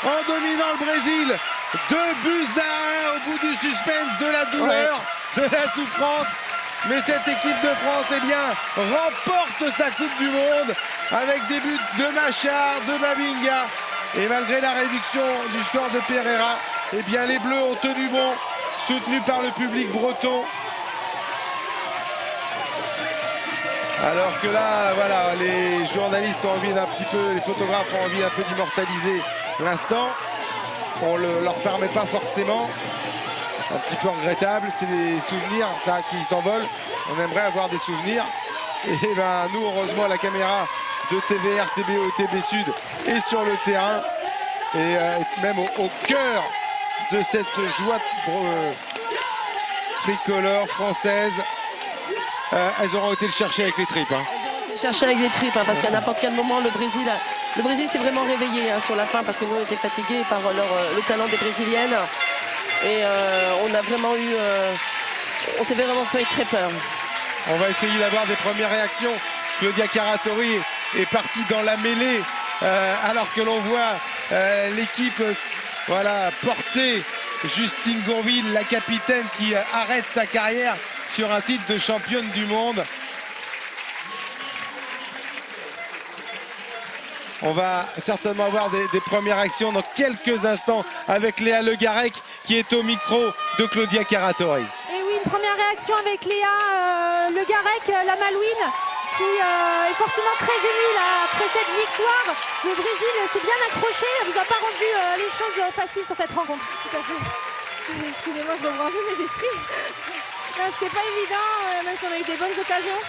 en dominant le Brésil. 2-1 au bout du suspense, de la douleur, de la souffrance. Mais cette équipe de France, eh bien, remporte sa Coupe du Monde avec des buts de Machard, de Babinga. Et malgré la réduction du score de Pereira, eh bien, les Bleus ont tenu bon, soutenus par le public breton. Alors que là, voilà, les journalistes ont envie d'un petit peu, les photographes ont envie un peu d'immortaliser l'instant. On ne leur permet pas forcément. Un petit peu regrettable, c'est des souvenirs ça qui s'envolent. On aimerait avoir des souvenirs. Et ben nous, heureusement, la caméra de TVR, TBO, TB Sud est sur le terrain. Et même au cœur de cette joie tricolore française. Elles auront été le chercher avec les tripes. Chercher avec les tripes, parce qu'à n'importe quel moment, le Brésil s'est vraiment réveillé sur la fin, parce que nous, on était fatigués par le talent des Brésiliennes. Et on a vraiment eu... on s'est vraiment fait très peur. On va essayer d'avoir des premières réactions. Claudia Caratori est partie dans la mêlée, alors que l'on voit l'équipe voilà, porter Justine Gourville, la capitaine qui arrête sa carrière sur un titre de championne du monde. On va certainement avoir des premières actions dans quelques instants avec Léa Le Garec qui est au micro de Claudia Caratori. Et oui, une première réaction avec Léa Le Garec, la Malouine, qui est forcément très émue là, après cette victoire. Le Brésil s'est bien accroché, ne vous a pas rendu les choses faciles sur cette rencontre. Tout à fait. Excusez-moi, je dois braver mes esprits. C'était pas évident, même si on a eu des bonnes occasions.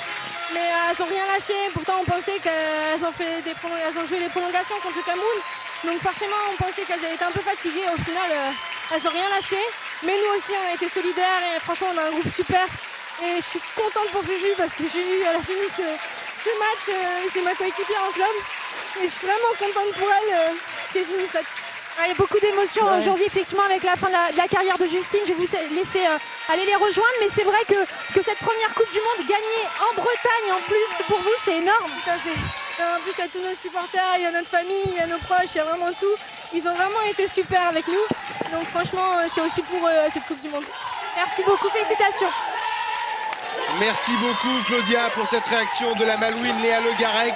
Mais elles n'ont rien lâché. Pourtant, on pensait qu'elles ont joué les prolongations contre le Cameroun. Donc forcément, on pensait qu'elles avaient été un peu fatiguées. Au final, elles n'ont rien lâché. Mais nous aussi, on a été solidaires. Et franchement, on a un groupe super. Et je suis contente pour Juju parce que Juju, elle a fini ce match. C'est ma coéquipière en club. Et je suis vraiment contente pour elle qu'elle finisse là-dessus. Il y a beaucoup d'émotions aujourd'hui, effectivement, avec la fin de la carrière de Justine. Je vais vous laisser aller les rejoindre. Mais c'est vrai que cette première Coupe du Monde gagnée en Bretagne, en plus, pour vous, c'est énorme. Tout à fait. En plus, il y a tous nos supporters, il y a notre famille, il y a nos proches, il y a vraiment tout. Ils ont vraiment été super avec nous. Donc franchement, c'est aussi pour cette Coupe du Monde. Merci beaucoup, félicitations. Merci beaucoup, Claudia, pour cette réaction de la Malouine Léa Le Garec.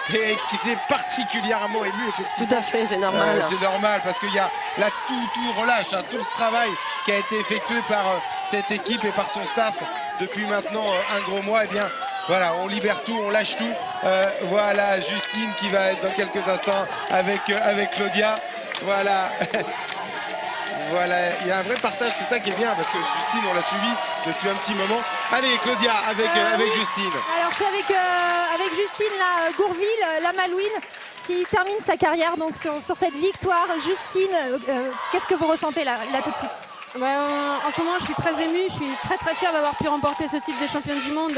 Et qui était particulièrement ému, effectivement. Tout à fait, c'est normal. C'est normal parce qu'il y a là tout relâche, tout ce travail qui a été effectué par cette équipe et par son staff depuis maintenant un gros mois. Et bien voilà, on libère tout, on lâche tout. Voilà Justine qui va être dans quelques instants avec Claudia. Voilà. Voilà, il y a un vrai partage, c'est ça qui est bien parce que Justine, on l'a suivi depuis un petit moment. Allez, Claudia, avec Justine. Alors, je suis avec Justine Gourville, la Malouine, qui termine sa carrière donc, sur cette victoire. Justine, qu'est-ce que vous ressentez là tout de suite? En ce moment, je suis très émue. Je suis très très fière d'avoir pu remporter ce titre de championne du monde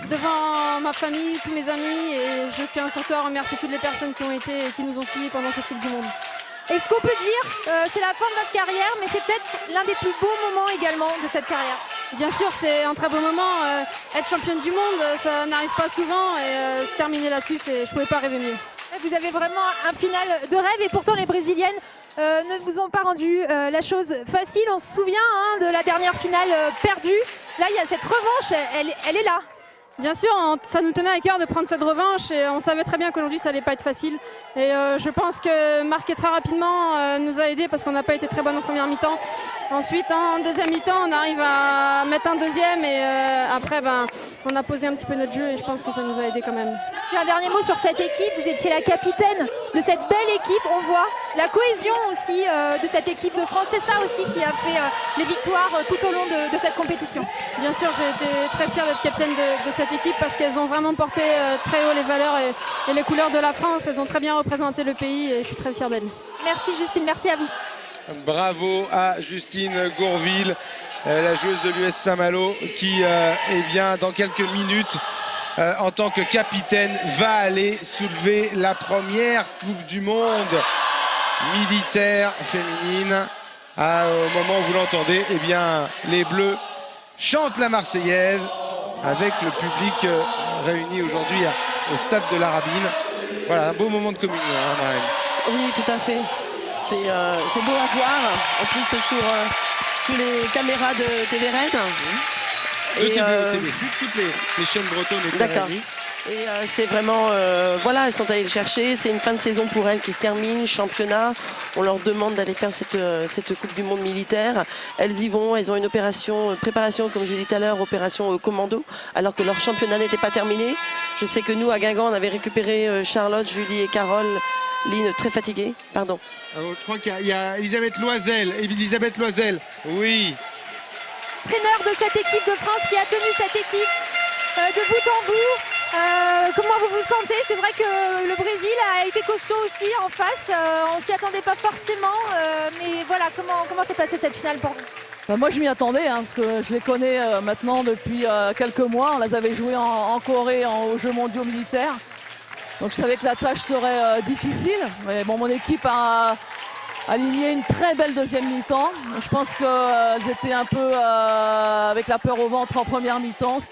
devant ma famille, tous mes amis. Et je tiens surtout à remercier toutes les personnes qui nous ont suivis pendant cette Coupe du Monde. Et ce qu'on peut dire, c'est la fin de notre carrière, mais c'est peut-être l'un des plus beaux moments également de cette carrière. Bien sûr, c'est un très beau moment. Être championne du monde, ça n'arrive pas souvent. Et se terminer là-dessus, je ne pouvais pas rêver mieux. Vous avez vraiment un final de rêve et pourtant les Brésiliennes ne vous ont pas rendu la chose facile. On se souvient de la dernière finale perdue. Là, il y a cette revanche, elle est là. Bien sûr, ça nous tenait à cœur de prendre cette revanche et on savait très bien qu'aujourd'hui ça n'allait pas être facile. Et je pense que marquer très rapidement nous a aidés parce qu'on n'a pas été très bonne en première mi-temps. Ensuite, en deuxième mi-temps, on arrive à mettre un deuxième et après, on a posé un petit peu notre jeu et je pense que ça nous a aidés quand même. Et un dernier mot sur cette équipe, vous étiez la capitaine de cette belle équipe, on voit la cohésion aussi de cette équipe de France. C'est ça aussi qui a fait les victoires tout au long de cette compétition. Bien sûr, j'ai été très fière d'être capitaine de cette équipe parce qu'elles ont vraiment porté très haut les valeurs et les couleurs de la France. Elles ont très bien représenté le pays et je suis très fière d'elles. Merci Justine, merci à vous. Bravo à Justine Gourville, la joueuse de l'US Saint-Malo qui, dans quelques minutes, en tant que capitaine, va aller soulever la première Coupe du Monde militaire féminine. Au moment où vous l'entendez, les Bleus chantent la Marseillaise avec le public réuni aujourd'hui au stade de la Rabine. Voilà, un beau moment de communion, Marlène. Oui, tout à fait. C'est beau à voir, en plus sur les caméras de TVRN. De TV Sud, toutes les chaînes bretonnes et d'accord. Et c'est vraiment, voilà, elles sont allées le chercher. C'est une fin de saison pour elles qui se termine, championnat. On leur demande d'aller faire cette Coupe du Monde militaire. Elles y vont, elles ont une opération, préparation, comme je l'ai dit tout à l'heure, opération commando, alors que leur championnat n'était pas terminé. Je sais que nous, à Guingamp, on avait récupéré Charlotte, Julie et Carole, Line très fatiguée. Pardon. Alors, je crois qu'il y a Elisabeth Loisel. Oui. Entraîneur de cette équipe de France qui a tenu cette équipe de bout en bout. Comment vous vous sentez? C'est vrai que le Brésil a été costaud aussi en face. On s'y attendait pas forcément. Mais voilà, comment s'est passée cette finale pour vous? Moi je m'y attendais parce que je les connais maintenant depuis quelques mois. On les avait joués en Corée aux Jeux mondiaux militaires. Donc je savais que la tâche serait difficile. Mais bon, mon équipe a aligné une très belle deuxième mi-temps. Je pense qu'elles étaient un peu avec la peur au ventre en première mi-temps, ce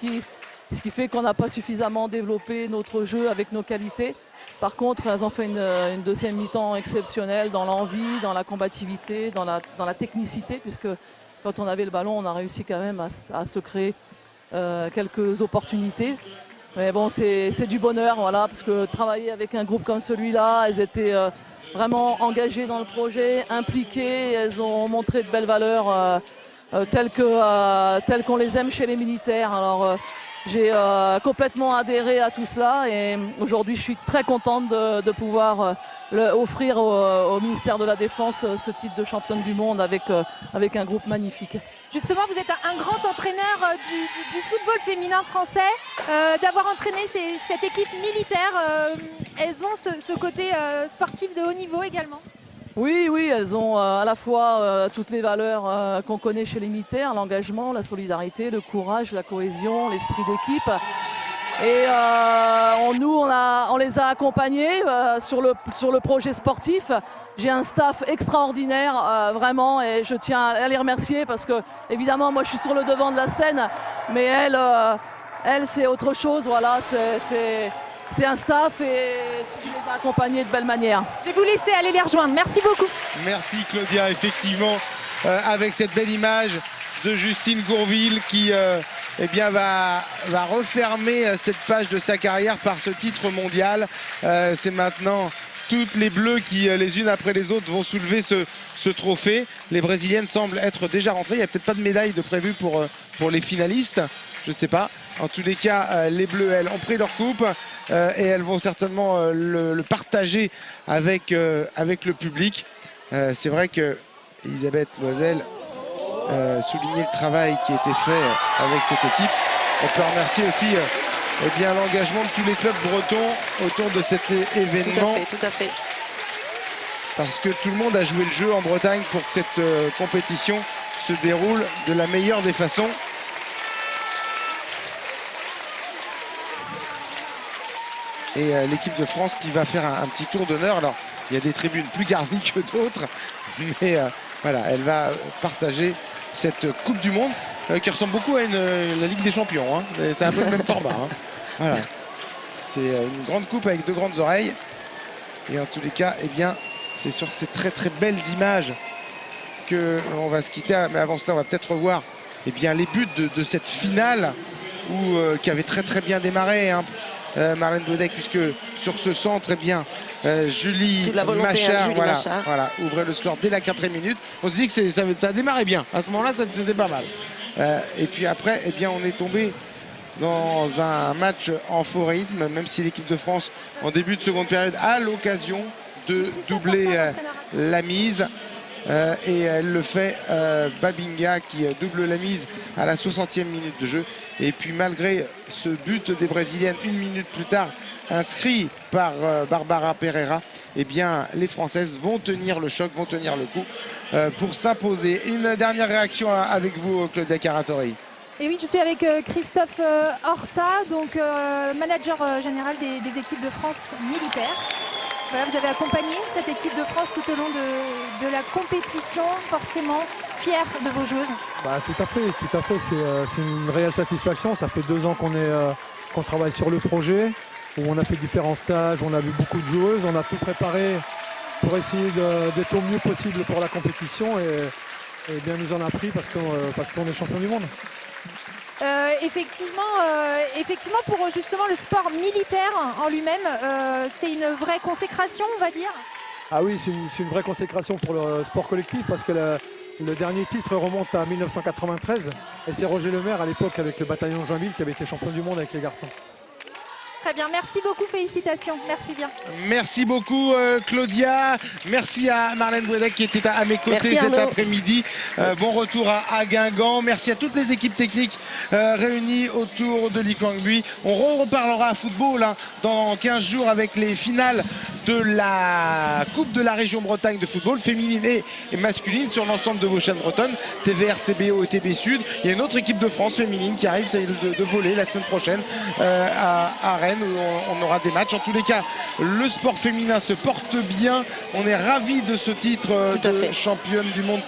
qui fait qu'on n'a pas suffisamment développé notre jeu avec nos qualités. Par contre, elles ont fait une deuxième mi-temps exceptionnelle dans l'envie, dans la combativité, dans la technicité, puisque quand on avait le ballon, on a réussi quand même à se créer quelques opportunités. Mais bon, c'est du bonheur, voilà, parce que travailler avec un groupe comme celui-là, elles étaient vraiment engagées dans le projet, impliquées, elles ont montré de belles valeurs telles qu'on les aime chez les militaires. Alors, j'ai complètement adhéré à tout cela et aujourd'hui je suis très contente de pouvoir offrir au ministère de la Défense ce titre de championne du monde avec un groupe magnifique. Justement, vous êtes un grand entraîneur du football féminin français, d'avoir entraîné cette équipe militaire. Elles ont ce côté sportif de haut niveau également. Oui, elles ont à la fois toutes les valeurs qu'on connaît chez les militaires, l'engagement, la solidarité, le courage, la cohésion, l'esprit d'équipe. Et on les a accompagnées sur le projet sportif. J'ai un staff extraordinaire, vraiment, et je tiens à les remercier parce que, évidemment, moi je suis sur le devant de la scène, mais elles c'est autre chose, voilà, c'est un staff et je les ai accompagnés de belle manière. Je vais vous laisser aller les rejoindre. Merci beaucoup. Merci Claudia, effectivement, avec cette belle image de Justine Gourville qui eh bien, va refermer cette page de sa carrière par ce titre mondial. C'est maintenant toutes les Bleues qui, les unes après les autres, vont soulever ce trophée. Les Brésiliennes semblent être déjà rentrées. Il n'y a peut-être pas de médaille de prévue pour les finalistes. Je ne sais pas. En tous les cas, les Bleues, elles, ont pris leur coupe et elles vont certainement le partager avec le public. C'est vrai que Elisabeth Loisel soulignait le travail qui a été fait avec cette équipe. On peut remercier aussi eh bien, l'engagement de tous les clubs bretons autour de cet événement. Tout à fait. Parce que tout le monde a joué le jeu en Bretagne pour que cette compétition se déroule de la meilleure des façons. Et l'équipe de France qui va faire un petit tour d'honneur. Alors, il y a des tribunes plus garnies que d'autres, mais voilà, elle va partager cette Coupe du Monde qui ressemble beaucoup à la Ligue des Champions. Hein. C'est un peu le même format. Hein. Voilà. C'est une grande coupe avec deux grandes oreilles. Et en tous les cas, eh bien, c'est sur ces très très belles images qu'on va se quitter. Mais avant cela, on va peut-être revoir eh bien, les buts de cette finale qui avait très très bien démarré. Hein. Marlène Dodek, puisque sur ce centre, eh bien, Julie Machard, voilà, ouvrait le score dès la 4e minute. On se dit que ça a démarré bien. À ce moment-là, c'était pas mal. Et puis après, eh bien, on est tombé dans un match en faux rythme, même si l'équipe de France, en début de seconde période, a l'occasion de doubler la mise. Et elle le fait, Babinga qui double la mise à la 60e minute de jeu. Et puis malgré ce but des Brésiliennes, une minute plus tard, inscrit par Barbara Pereira, eh bien les Françaises vont tenir le choc, vont tenir le coup pour s'imposer. Une dernière réaction avec vous, Claudia Caratori. Et oui, je suis avec Christophe Horta, donc manager général des équipes de France militaires. Voilà, vous avez accompagné cette équipe de France tout au long de la compétition, forcément fier de vos joueuses. Tout à fait. C'est une réelle satisfaction. Ça fait 2 ans qu'on travaille sur le projet, où on a fait différents stages, on a vu beaucoup de joueuses, on a tout préparé pour essayer d'être au mieux possible pour la compétition et bien nous en a pris parce qu'on est champion du monde. Effectivement, pour justement le sport militaire en lui-même, c'est une vraie consécration, on va dire. Ah oui, c'est une vraie consécration pour le sport collectif parce que le dernier titre remonte à 1993 et c'est Roger Lemaire à l'époque avec le bataillon de Joinville qui avait été champion du monde avec les garçons. Très bien, merci beaucoup, félicitations, merci bien. Merci beaucoup Claudia, merci à Marlène Bouedec qui était à mes côtés Merci, cet Arnaud. après-midi. Bon retour à Guingamp, merci à toutes les équipes techniques réunies autour de Lee Kwang-Bui. On reparlera football hein, dans 15 jours avec les finales de la Coupe de la région Bretagne de football féminine et masculine sur l'ensemble de vos chaînes bretonnes, TVR, TBO et TB Sud. Il y a une autre équipe de France féminine qui arrive celle de volley la semaine prochaine à Rennes où on aura des matchs. En tous les cas, le sport féminin se porte bien. On est ravis de ce titre de championne du monde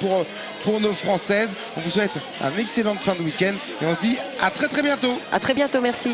pour nos Françaises. On vous souhaite un excellent fin de week-end et on se dit à très bientôt. À très bientôt, merci.